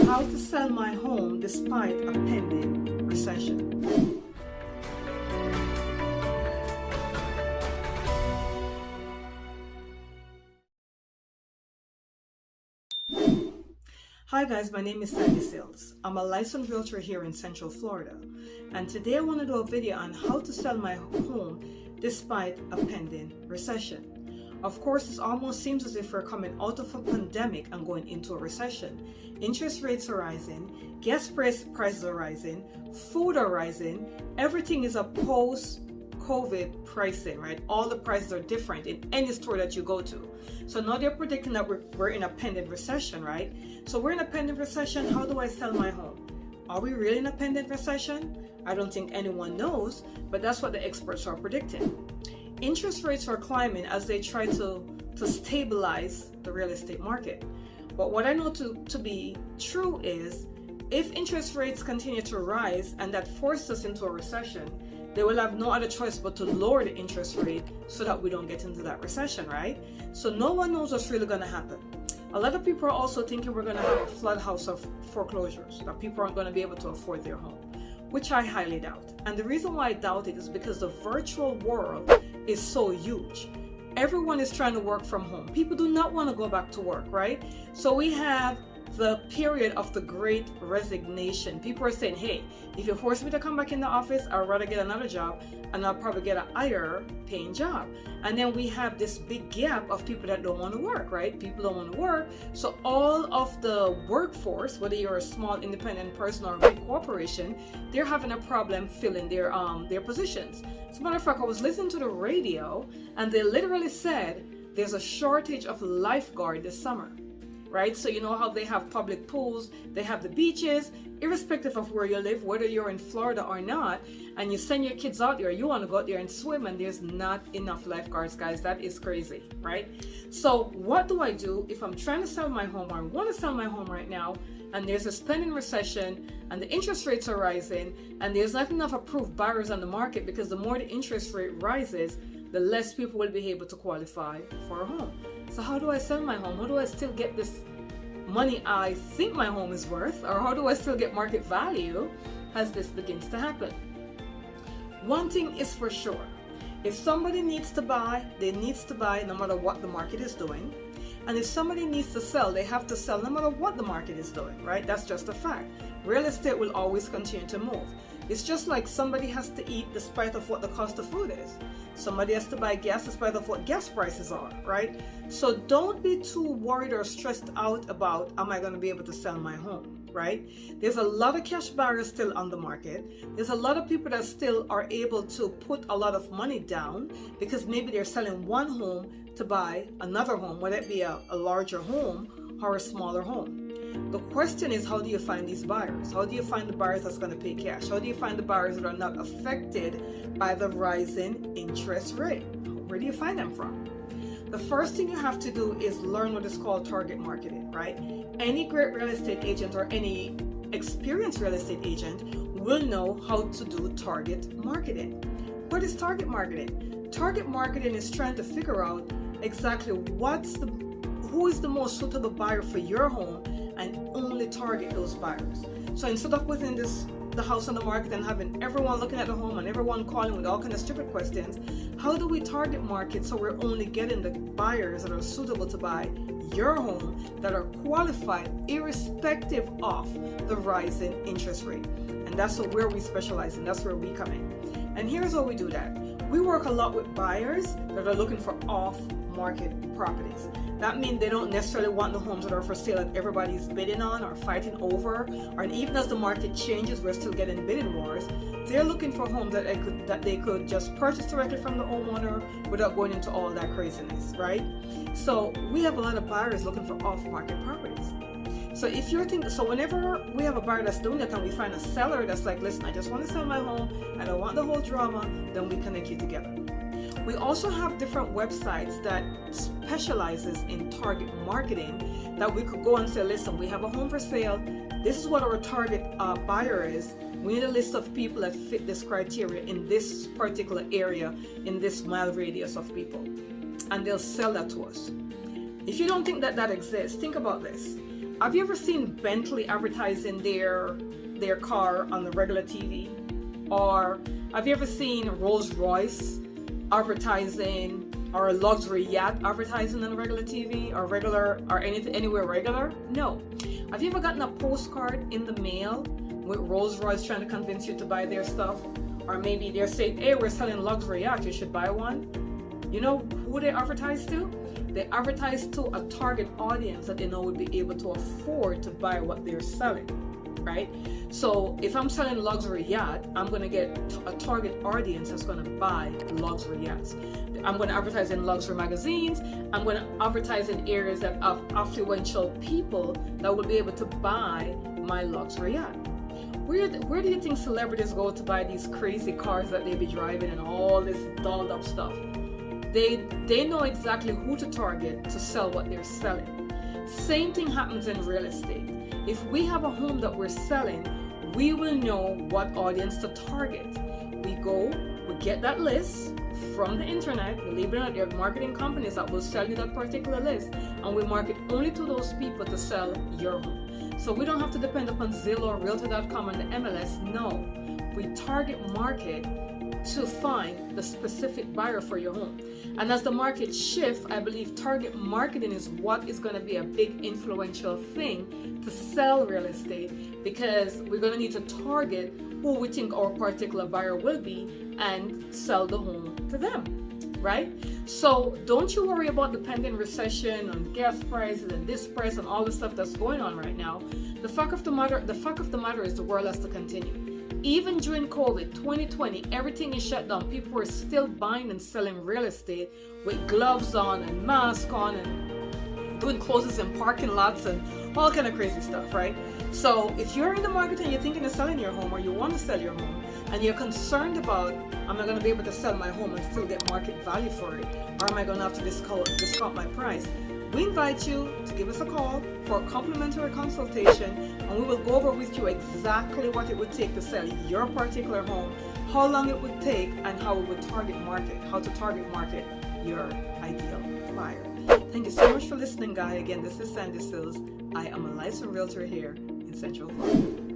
How to sell my home despite a pending recession. Hi guys, my name is Sills. I'm a licensed realtor here in Central Florida, and today I want to do a video on how to sell my home despite a pending recession. Of course, it almost seems as if we're coming out of a pandemic and going into a recession. Interest rates are rising, gas prices are rising, food are rising, everything is a post-COVID pricing, right? All the prices are different in any store that you go to. So now they're predicting that we're in a pending recession, right? So we're in a pending recession. How do I sell my home? Are we really in a pending recession? I don't think anyone knows, but that's what the experts are predicting. Interest rates are climbing as they try to stabilize the real estate market. But what I know to be true is if interest rates continue to rise and that forces us into a recession, they will have no other choice but to lower the interest rate so that we don't get into that recession, right? So no one knows what's really going to happen. A lot of people are also thinking we're going to have a flood house of foreclosures, that people aren't going to be able to afford their home, which I highly doubt. And the reason why I doubt it is because the virtual world is so huge. Everyone is trying to work from home. People do not want to go back to work, right? So we have the period of the great resignation. People are saying, hey, if you force me to come back in the office, I'd rather get another job and I'll probably get a higher paying job. And then we have this big gap of people that don't want to work, right? People don't want to work. So all of the workforce, whether you're a small independent person or a big corporation, they're having a problem filling their positions. As a matter of fact, I was listening to the radio and they literally said there's a shortage of lifeguard this summer. Right? So you know how they have public pools, they have the beaches, irrespective of where you live, whether you're in Florida or not, and you send your kids out there, you want to go out there and swim and there's not enough lifeguards, guys. That is crazy, right? So what do I do if I'm trying to sell my home or I want to sell my home right now and there's a spending recession and the interest rates are rising and there's not enough approved buyers on the market because the more the interest rate rises, the less people will be able to qualify for a home. So how do I sell my home? How do I still get this money I think my home is worth? Or how do I still get market value as this begins to happen? One thing is for sure. If somebody needs to buy, they needs to buy no matter what the market is doing. And if somebody needs to sell, they have to sell no matter what the market is doing, right? That's just a fact. Real estate will always continue to move. It's just like somebody has to eat despite of what the cost of food is. Somebody has to buy gas despite of what gas prices are, right? So don't be too worried or stressed out about, am I going to be able to sell my home, right? There's a lot of cash buyers still on the market. There's a lot of people that still are able to put a lot of money down because maybe they're selling one home to buy another home, whether it be a larger home or a smaller home. The question is, how do you find these buyers? How do you find the buyers that's going to pay cash? How do you find the buyers that are not affected by the rising interest rate? Where do you find them from? The first thing you have to do is learn what is called target marketing, right? Any great real estate agent or any experienced real estate agent will know how to do target marketing. What is target marketing? Target marketing is trying to figure out exactly who is the most suitable buyer for your home and only target those buyers. So instead of putting the house on the market and having everyone looking at the home and everyone calling with all kinds of stupid questions, how do we target market so we're only getting the buyers that are suitable to buy your home, that are qualified irrespective of the rising interest rate? And that's where we specialize and that's where we come in. And here's how we do that. We work a lot with buyers that are looking for off-market properties. That means they don't necessarily want the homes that are for sale that everybody's bidding on or fighting over, or even as the market changes, we're still getting bidding wars. They're looking for homes that they could just purchase directly from the homeowner without going into all that craziness, right? So we have a lot of buyers looking for off-market properties. So if you're thinking, so whenever we have a buyer that's doing that and we find a seller that's like, listen, I just want to sell my home, I don't want the whole drama, then we connect you together. We also have different websites that specializes in target marketing that we could go and say, listen, we have a home for sale. This is what our target buyer is. We need a list of people that fit this criteria in this particular area, in this mile radius of people. And they'll sell that to us. If you don't think that exists, think about this. Have you ever seen Bentley advertising their car on the regular TV? Or have you ever seen Rolls-Royce advertising, or a luxury yacht advertising on regular TV, or anything anywhere regular? No. Have you ever gotten a postcard in the mail with Rolls-Royce trying to convince you to buy their stuff? Or maybe they're saying, hey, we're selling luxury yacht, you should buy one. You know who they advertise to? They advertise to a target audience that they know would be able to afford to buy what they're selling, right? So if I'm selling luxury yacht, I'm going to get a target audience that's going to buy luxury yachts. I'm going to advertise in luxury magazines. I'm going to advertise in areas that have affluential people that will be able to buy my luxury yacht. Where do you think celebrities go to buy these crazy cars that they be driving and all this dolled up stuff? They know exactly who to target to sell what they're selling. Same thing happens in real estate. If we have a home that we're selling, we will know what audience to target. We get that list from the internet. Believe it or not, there are marketing companies that will sell you that particular list, and we market only to those people to sell your home. So we don't have to depend upon Zillow or Realtor.com and the MLS. No, we target market to find the specific buyer for your home. And as the market shifts, I believe target marketing is what is going to be a big influential thing to sell real estate, because we're going to need to target who we think our particular buyer will be and sell the home to them, right? So don't you worry about the pending recession and gas prices and this price and all the stuff that's going on right now. The fact of the matter is the world has to continue. Even during COVID 2020, everything is shut down. People were still buying and selling real estate with gloves on and masks on and doing closes in parking lots and all kind of crazy stuff, right? So if you're in the market and you're thinking of selling your home, or you want to sell your home and you're concerned about, am I going to be able to sell my home and still get market value for it, or am I going to have to discount my price? We invite you to give us a call for a complimentary consultation, and we will go over with you exactly what it would take to sell your particular home, how long it would take, and how it would target market your ideal buyer. Thank you so much for listening, guys. Again, this is Sills. I am a licensed realtor here in Central Florida.